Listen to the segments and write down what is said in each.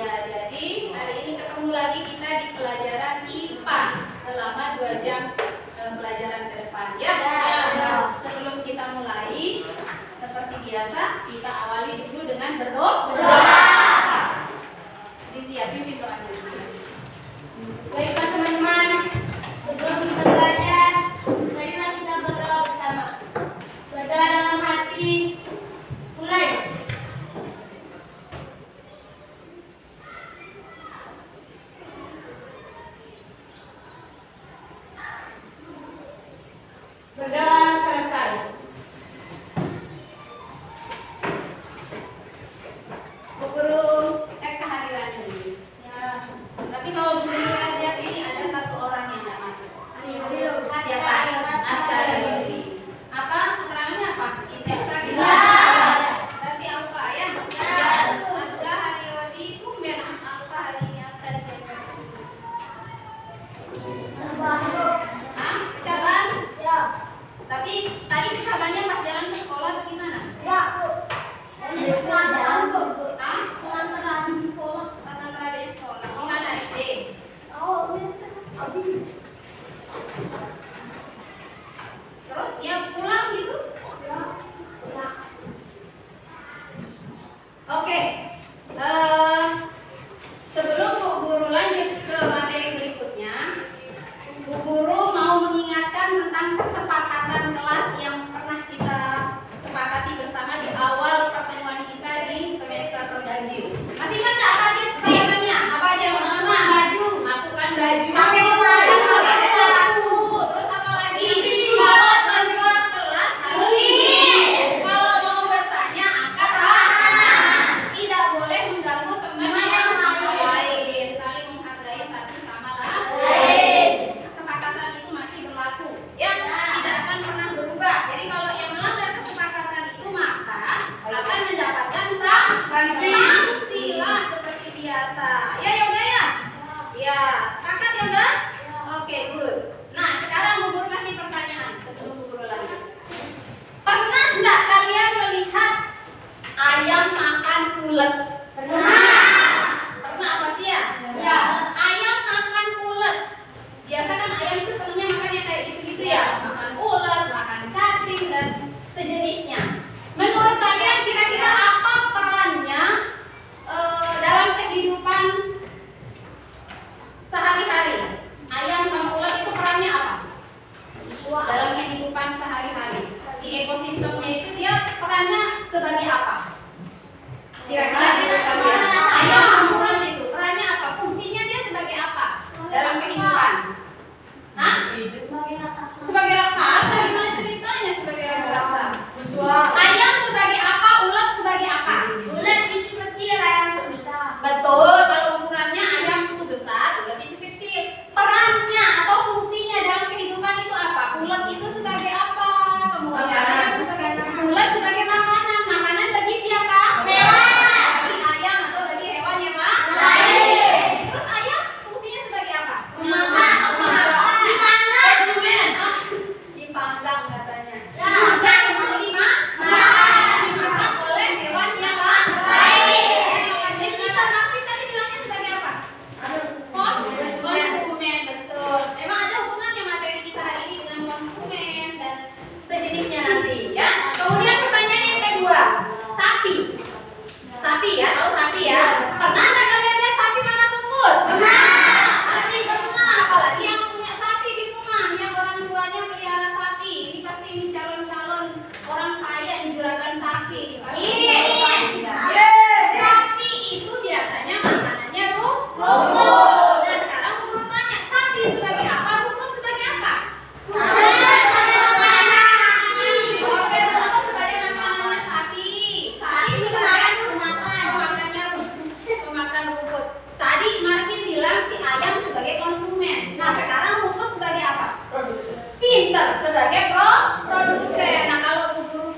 Ya, jadi hari ini ketemu lagi kita di pelajaran IPA selama 2 jam pelajaran ke depan. Ya. Sebelum kita mulai, seperti biasa kita awali dulu dengan berdoa. Disiapin doanya. Baiklah teman-teman, sebelum kita belajar, marilah kita berdoa bersama. Berdoa dalam hati. Mulai. Berdoa selesai. Bu Guru cek kehadirannya dulu. Ya. Tapi kalau Bu Guru lihat ini ada 1 orang yang tidak masuk. Siapa? Askar Yodi. Apa keterangannya apa? Izin sakit? Berarti apa ya? Askar Yodi itu memang apa hari ini Askar Yodi? Pecahan? Ya. Tapi tadi pecahannya pas jalan ke sekolah atau gimana? Ya, Bu. Jalan kok, Bu. Antara di sekolah, pas antara di sekolah. Gimana SD? Oh, iya. Terus dia pulang gitu? Ya. Pulang. Oke. Sebelum Bu Guru lanjut ke materi berikutnya, Bu Guru mau mengingatkan tentang kesepakatan kelas yang pernah kita sepakati bersama di awal pertemuan kita di semester perganjil. Masih ingat nggak apa aja kesepakatannya? Apa aja masukkan baju, masukkan baju. Terus apa lagi? Kalau keluar kelas harus izin. Kalau mau bertanya angkat tangan. Tidak boleh mengganggu teman yang lain. Saling menghargai satu sama lain. Kesepakatan itu masih berlaku, ya, tidak akan pernah berubah. Jadi kalau yang melanggar kesepakatan itu maka akan mendapatkan sanksi lah seperti biasa. Ya udah ya. Ya, sepakat ya udah? Oke, good. Nah, sekarang Bu Guru kasih pertanyaan sebelum Bu Guru lanjut. Pernah nggak kalian melihat ayam makan ulet? Pernah apa sih ya? Ya. Ayam makan ulet. Biasa kan ayam itu senangnya makannya kayak gitu-gitu ya. Makan ulet, makan cacing dan sejenisnya. Menurut kalian kira-kira apa perannya dalam kehidupan sehari-hari? Ayam sama ulet itu perannya apa? Dalam kehidupan sehari-hari. Di ekosistemnya itu dia perannya sebagai apa? Kira-kira menurut kalian ayam sama ulet itu perannya apa? Fungsinya dia sebagai apa dalam kehidupan? Hah? Sebagai raksasa? Gimana ceritanya sebagai raksasa? Ayam sebagai apa? Ulet sebagai apa? Ulet itu kecil, ayam itu besar. Betul, kalau ukurannya ayam itu besar, ulet itu kecil. Perannya atau fungsinya dalam kehidupan itu apa? Ulet itu sebagai apa? Kemudian ulet sebagai makanan. Makanan bagi siapa? Bagi ayam atau bagi hewan yang lain. Terus ayam fungsinya sebagai apa? Dipanggang katanya. Juga untuk dimakan oleh hewan yang lain. Jadi kita tadi bilangnya sebagai apa? Konsumen, betul. Memang ada hubungannya materi kita hari ini dengan konsumen dan sejenisnya nanti, ya. Kemudian pertanyaan yang kedua, sapi. Sapi ya, tahu sapi ya? Pernah nggak kalian lihat sapi makan rumput? Pasti pernah, apalagi yang punya sapi di rumah, yang orang tuanya pelihara sapi. Ini pasti ini calon-calon orang kaya yang juragan sapi. Sapi itu biasanya makanannya rumput. Nah, sekarang Bu Guru tanya, sapi sebagai apa, rumput sebagai apa? Oke, rumput sebagai makanannya sapi. Sapi sebagai pemakan rumput. Tadi Marvin bilang si ayam sebagai konsumen. Nah, sekarang rumput sebagai apa? Pinter, sebagai produsen. Nah, kalau Bu Guru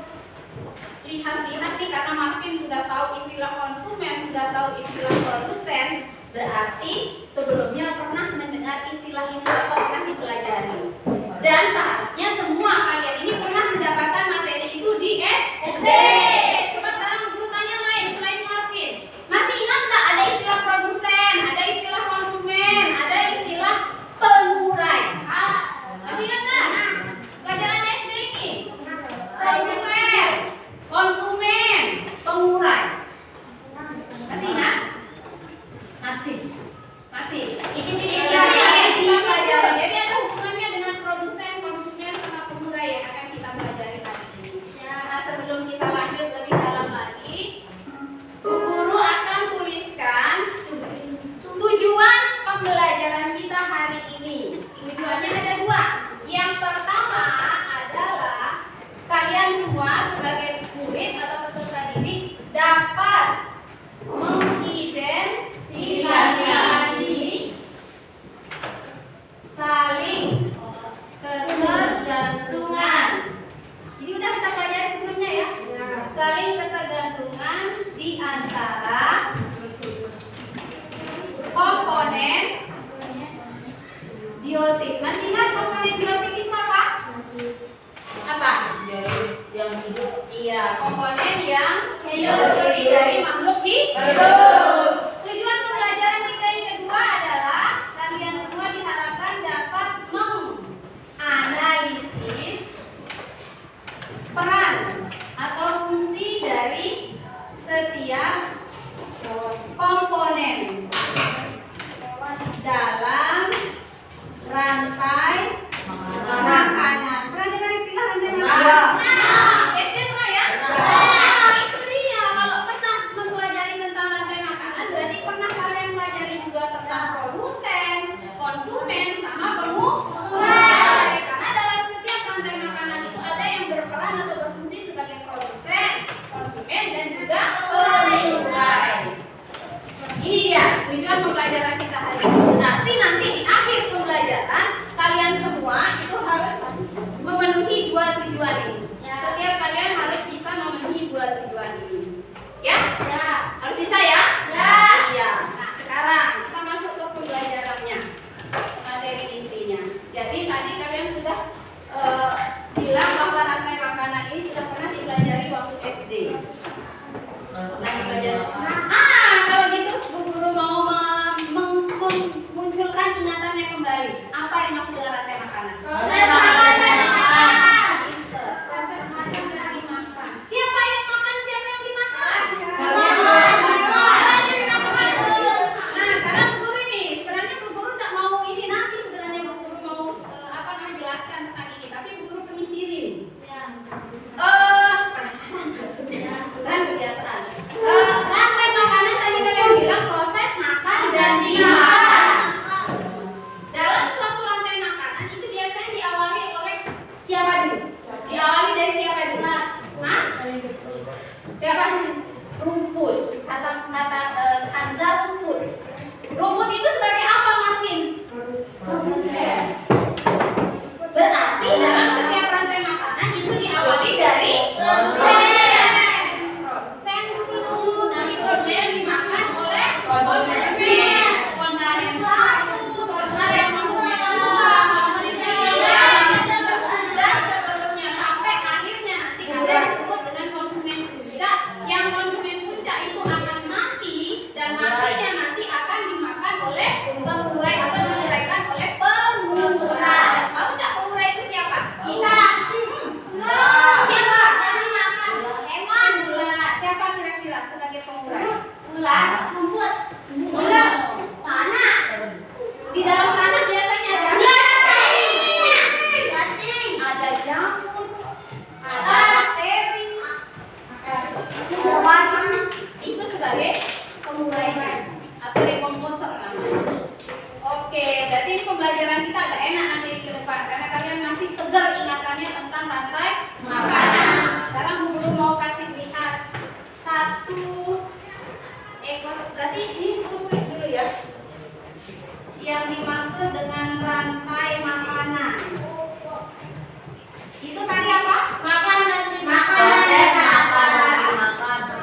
lihat-lihat nih, karena Marvin sudah tahu istilah konsumen, sudah tahu istilah produsen, berarti sebelumnya pernah mendengar istilah itu atau pernah dipelajari. Dan seharusnya semua kalian ini pernah mendapatkan materi itu di SD. Coba sekarang Bu Guru tanya lain selain Marvin. Masih ingat nggak ada istilah produsen? Masih. Ini yang kita pelajari. Jadi ada hubungannya dengan produsen, konsumen, sama pengurai yang akan kita pelajari hari ini. Nah, sebelum kita lanjut lebih dalam lagi, Bu Guru akan tuliskan tujuan pembelajaran kita hari ini. Tujuannya ada dua. Yang pertama adalah kalian semua sebagai murid atau peserta didik dapat mengidentifikasi saling ketergantungan. Ini udah kita pelajari sebelumnya ya. Saling ketergantungan di antara komponen biotik. Masih ingat komponen biotik itu apa? Apa? Yang hidup. Iya, komponen yang hidup terdiri dari makhluk hidup. Tujuan pembelajaran kita yang kedua adalah kalian semua diharapkan dapat menganalisis peran atau fungsi dari setiap komponen dalam rantai makanan. Pernah dengar istilah rantai makanan? SD pernah ya? Nah, itu dia. Kalau pernah mempelajari tentang rantai makanan, berarti pernah kalian pelajari juga tentang produsen, konsumen, sama pengurai. Karena dalam setiap rantai makanan itu ada yang berperan atau berfungsi sebagai produsen, konsumen, dan juga pengurai. Ini dia tujuan pembelajaran kita hari ini. Nanti di akhir pembelajaran kalian semua itu harus memenuhi dua tujuan ini. Setiap kalian harus bisa memenuhi dua tujuan ini. Ya? Harus bisa ya? Iya. Nah, sekarang kita masuk ke pembelajarannya. Materi intinya. Jadi tadi kalian sudah bilang bahwa rantai makanan ini sudah pernah dipelajari waktu SD. Kalau gitu Bu Guru mau memunculkan ingatannya kembali. Apa yang maksud dengan rantai makanan? Proses makan dan dimakan. Siapa yang makan? Siapa yang dimakan? Nah, sekarang Bu Guru ini, sebenarnya Bu Guru nggak mau ini nanti sebenarnya Bu Guru mau jelaskan tentang ini, tapi Bu Guru penyisirin. Penasaran maksudnya? Bukan kebiasaan. Rantai makanan tadi kalian bilang proses makan dan dimakan. Dalam suatu rantai makanan itu biasanya diawali oleh siapa dulu? Diawali dari siapa dulu? Siapa dulu? Rumput. Kata Kanza rumput. Rumput itu sebagai apa, Marvin? Produsen. Berarti dalam setiap rantai makanan itu diawali dari produsen. Produsen dulu, nanti produsen dimakan oleh konsumen. Konsumen satu, terus ada yang konsumen dua, konsumen tiga, dan seterusnya sampai akhirnya nanti ada yang disebut dengan konsumen puncak. Yang konsumen puncak itu akan mati dan matinya nanti akan dimakan oleh pengurai atau diuraikan oleh pengurai. Tahu nggak pengurai itu siapa? Kita. Siapa? Hewan. Siapa kira-kira sebagai pengurai? Ular. Rumput. Ular. Tanah. Di dalam tanah biasanya ada ada jamur, ada bakteri, warna. Itu sebagai penguraian atau dekomposer namanya. Oke, berarti ini pembelajaran kita agak enak nanti ke depan karena kalian masih segar ingatannya tentang rantai makanan. Sekarang Bu Guru mau kasih lihat satu berarti ini Bu Guru tulis dulu ya. Yang dimaksud dengan rantai makanan itu tadi apa? Makan dan dimakan.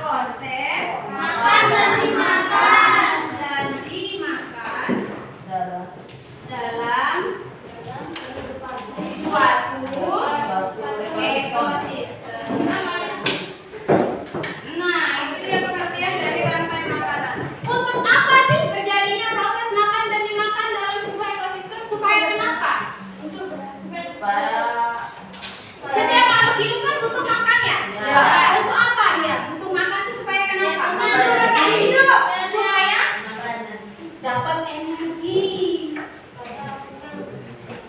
Proses makan dan dimakan dalam suatu ekosistem. Nah, itu dia pengertian dari rantai makanan. Untuk apa sih terjadinya proses makan dan dimakan dalam sebuah ekosistem? Supaya kenapa? Untuk dapat energi.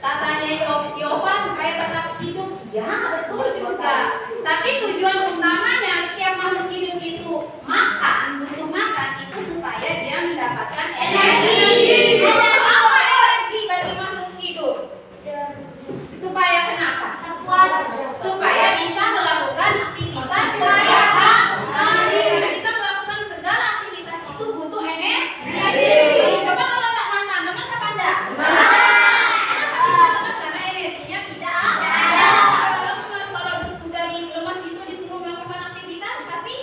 Katanya Yova supaya tetap hidup, ya betul juga. Tapi tujuan utamanya setiap makhluk hidup itu makan, butuh makan itu supaya dia mendapatkan energi. Apa energi bagi makhluk hidup? Supaya kenapa? Supaya bisa melakukan aktivitas setiap hari. Karena kita melakukan segala aktivitas itu butuh energi. Coba kalau tak makan, lemas apa enggak? Kenapa bisa lemas? Karena energinya tidak ada. Kalau lemas, kalau sudah lemas itu disuruh melakukan aktivitas pasti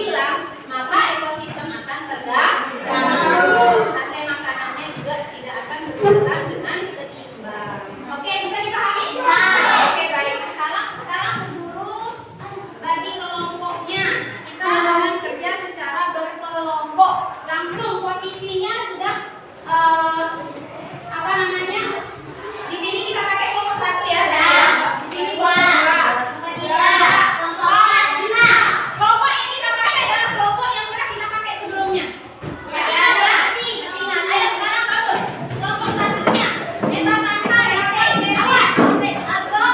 hilang, maka ekosistem akan terganggu. Rantai makanannya juga tidak akan berjalan dengan seimbang. Oke, bisa dipahami? Oke, baik. Sekarang guru bagi kelompoknya. Kita akan kerja secara berkelompok. Langsung posisinya sudah apa namanya? Di sini kita pakai kelompok 1 ya. Di sini kelompok 2. Kelompok ini kita pakai adalah kelompok yang pernah kita pakai sebelumnya. Masih ingat ya? Masih ingat. Ayo sekarang bagus. Kelompok 1-nya. Eta Santa, Ete, Devi, Azro,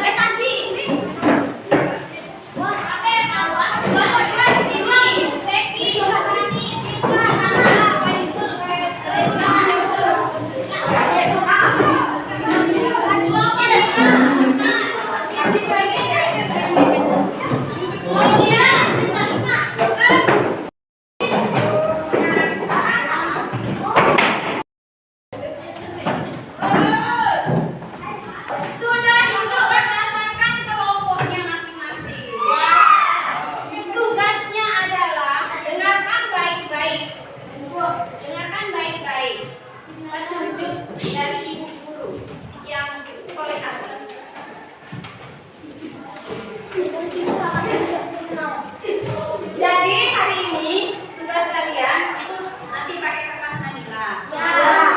Etasi. Kelompok 2 di sini. Seki, Syahani, Sinta, Hana, Faizul, Reza. Sudah duduk berdasarkan kelompoknya masing-masing. Tugasnya adalah dengarkan baik-baik. Dengarkan baik-baik petunjuk dari ibu guru yang solehah. Jadi hari ini tugas kalian itu nanti pakai kertas manila.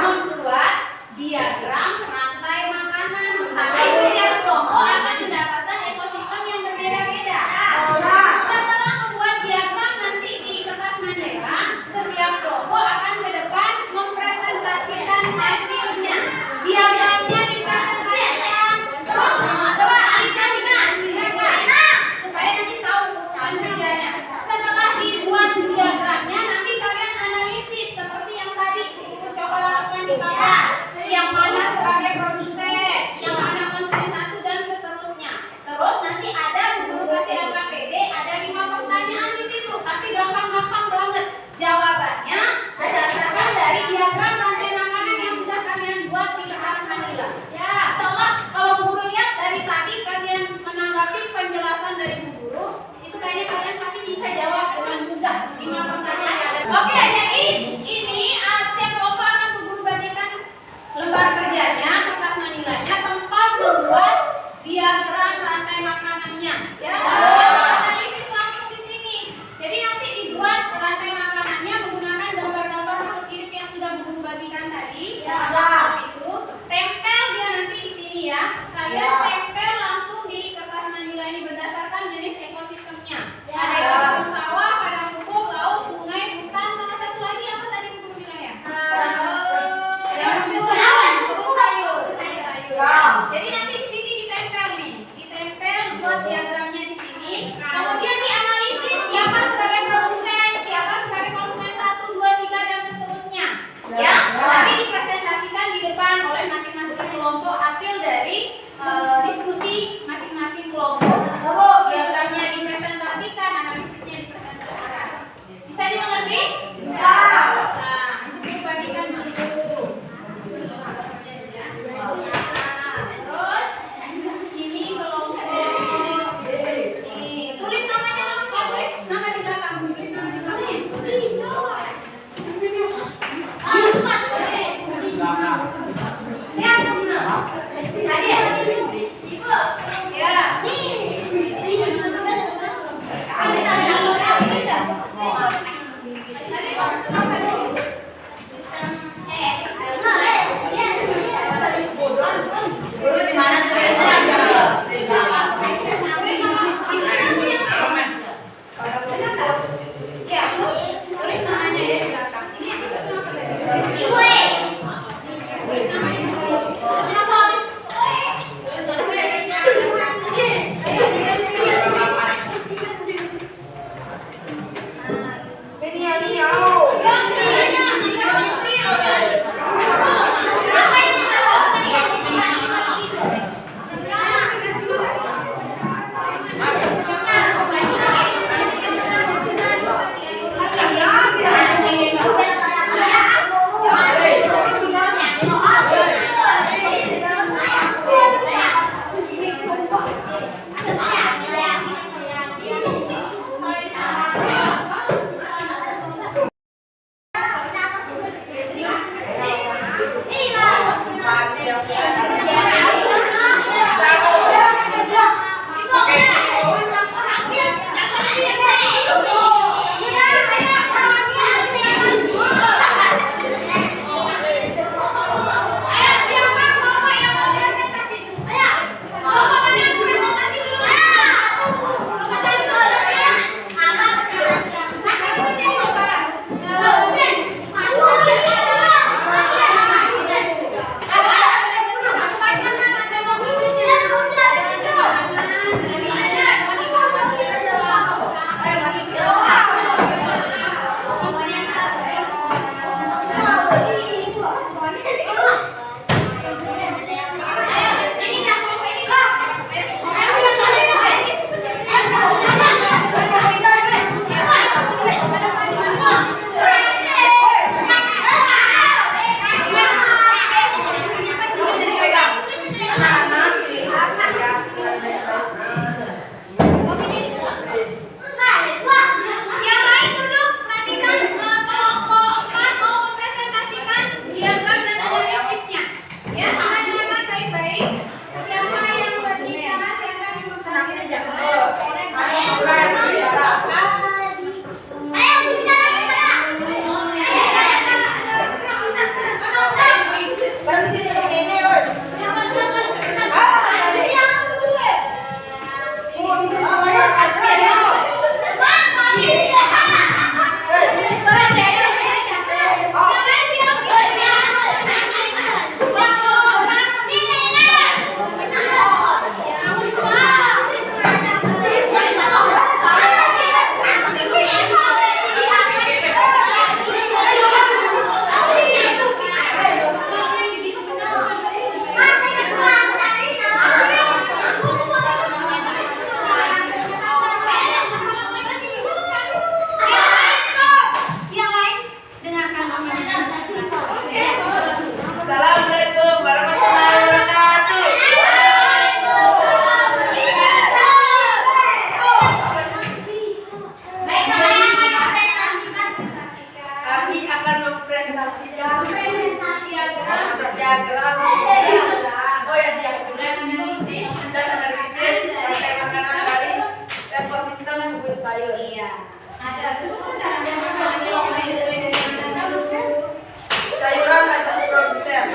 Membuat diagram rantai makanan. Tapi setiap kelompok akan mendapatkan ekosistem yang berbeda-beda. Setelah membuat diagram nanti di kertas manila, setiap kelompok akan ke depan mempresentasikan hasilnya. Diagramnya dipresentasikan. Terus coba dijalinkan supaya nanti tahu urutan kerjanya. Setelah dibuat diagramnya, nanti kalian analisis seperti yang tadi coba lakukan di bawah. Yang mana sebagai produsen, yang mana konsumen 1 dan seterusnya. Terus nanti ada guru kasih LKPD, ada 5 pertanyaan di situ, tapi gampang-gampang banget. Jawabannya berdasarkan dari diagram rantai makanan yang sudah kalian buat di kertas manila. Ya, insya kalau guru lihat dari tadi kalian menanggapi penjelasan dari bu guru, itu kayaknya kalian pasti bisa jawab dengan mudah 5 pertanyaan yang ada. Oke, jadi ini setiap kelompok akan bu guru bagikan lembar kerjanya, kertas manilanya, tempat membuat diagram rantai makanannya. Ya, analisis langsung di sini. Jadi nanti dibuat rantai makanannya menggunakan gambar-gambar makhluk hidup yang sudah bu guru bagikan tadi. Itu tempel dia nanti di sini ya. Kalian tempel langsung di kertas manila ini berdasarkan jenis ekosistemnya. Ada ekosistem sawah, padang rumput, laut, sungai, hutan, sama satu lagi apa tadi bu guru bilang ya? Kebun sayur. Jadi nanti di sini ditempel nih, ditempel buat diagramnya di sini. Kemudian dianalisis siapa sebagai produsen, siapa sebagai konsumen 1, 2, 3 dan seterusnya. Ya, nanti dipresentasikan di depan oleh masing-masing kelompok hasil dari diskusi masing-masing kelompok. Diagramnya dipresentasikan, analisisnya dipresentasikan. Bisa dimengerti? Bisa. Coba bagikan dulu. Terus ini kelompok ini tulis namanya langsung, tulis nama di belakang, tulis nama di belakang. Tulis namanya ya di belakang. Ini tulis namanya. Ini sayur. Iya. Ada semua cara memasak mulai dari mana dulu? Sayuran ada produsen.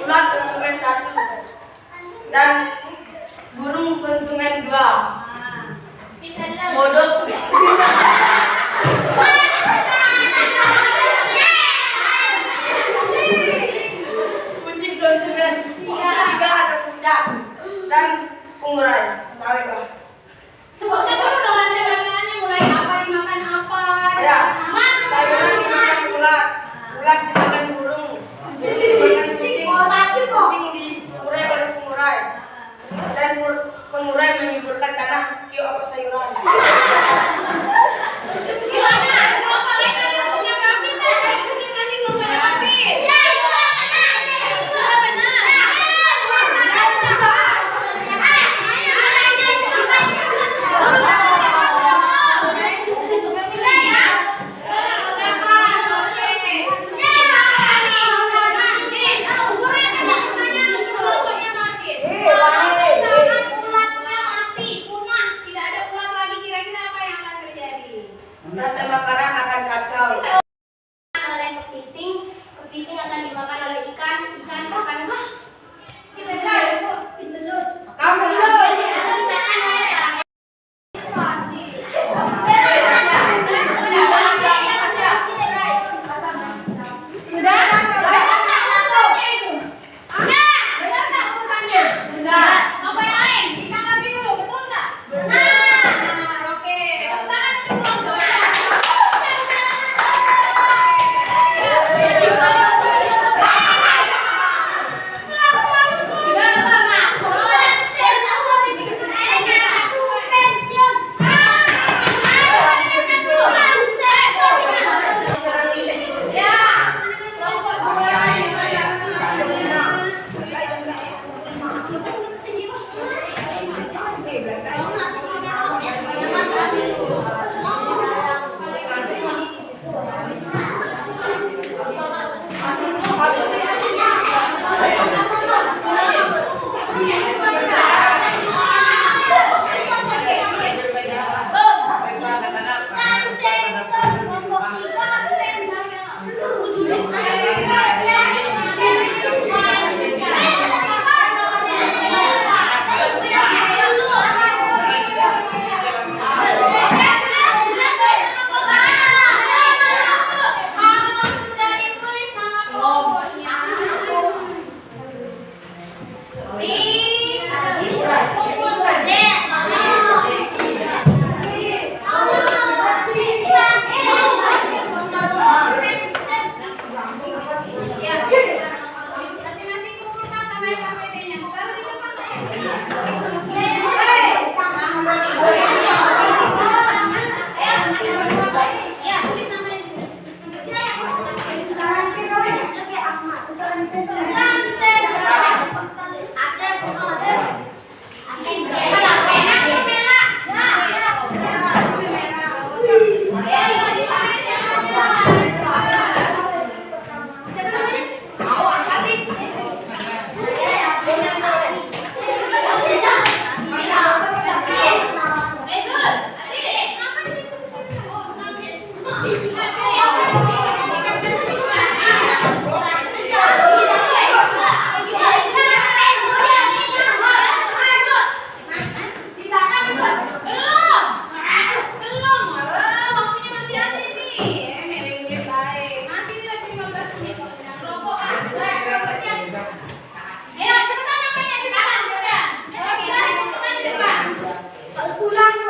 Ulat konsumen 1 dan burung konsumen 2. Modal kucing konsumen 3 ada puncak dan pengurai. Sawit Pak. Sebutkan dulu dong nanti makanannya mulai apa dimakan apa. Ya, sayuran dimakan ulat, ulat dimakan burung, burung dimakan kucing, kucing diurai oleh pengurai, dan pengurai menyuburkan tanah kio apa sayuran. Gimana? Apa lain ada yang punya kami tak? Kasih belum punya kami. Ya, itu sudah benar. Rantai makanan akan kacau. Oleh kepiting, kepiting akan dimakan oleh ikan, ikan akan Kamu Apa yang lain? Ditanggapi dulu, betul nggak? Benar. Oke. Tangan dulu. Masing-masing kumpulkan sama KPD-nya. Baru di depan ya, tulis namanya. Pulang.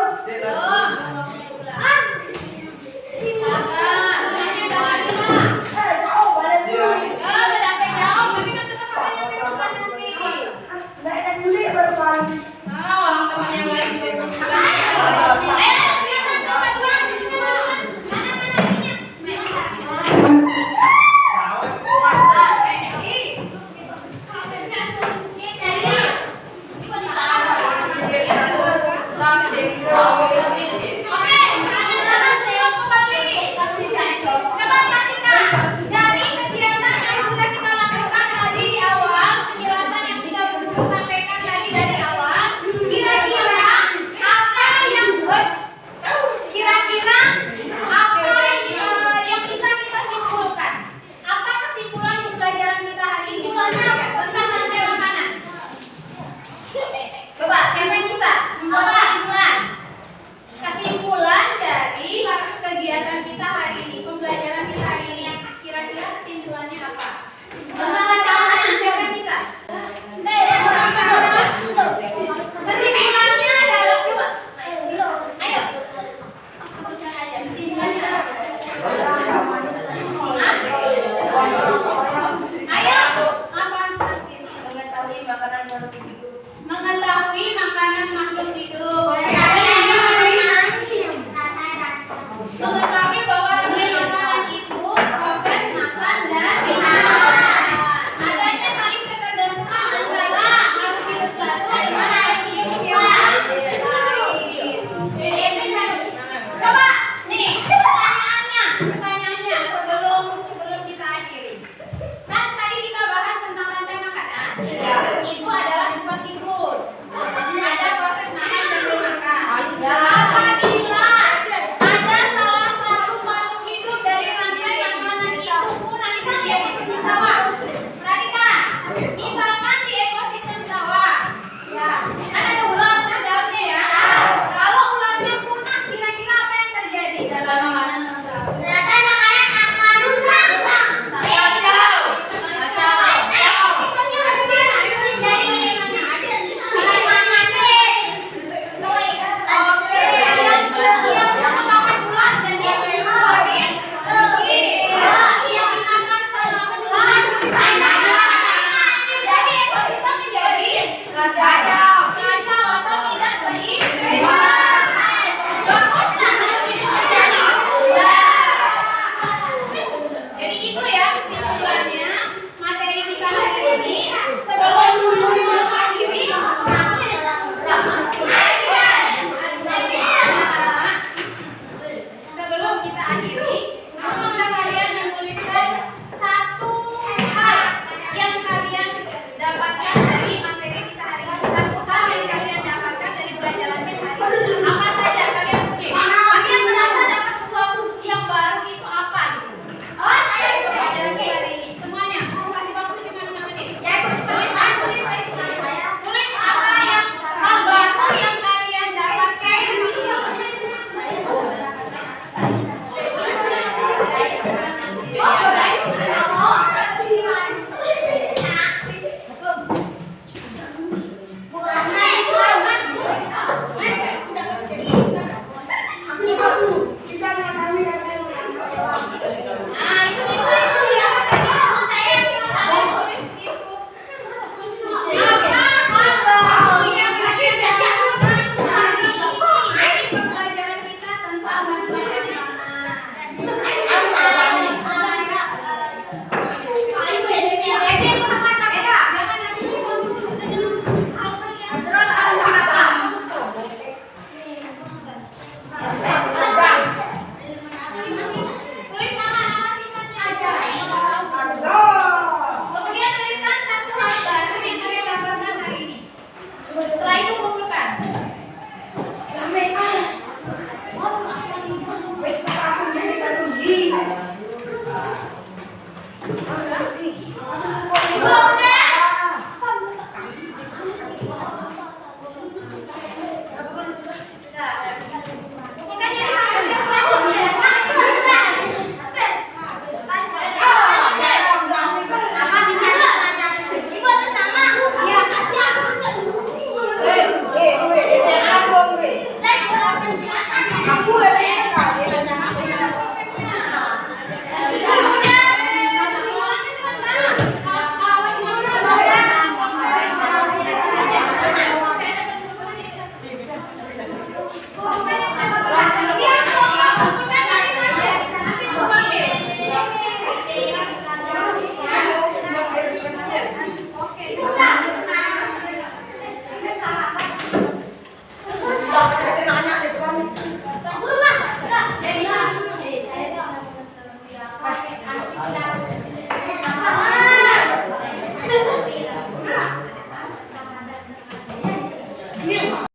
Ibu,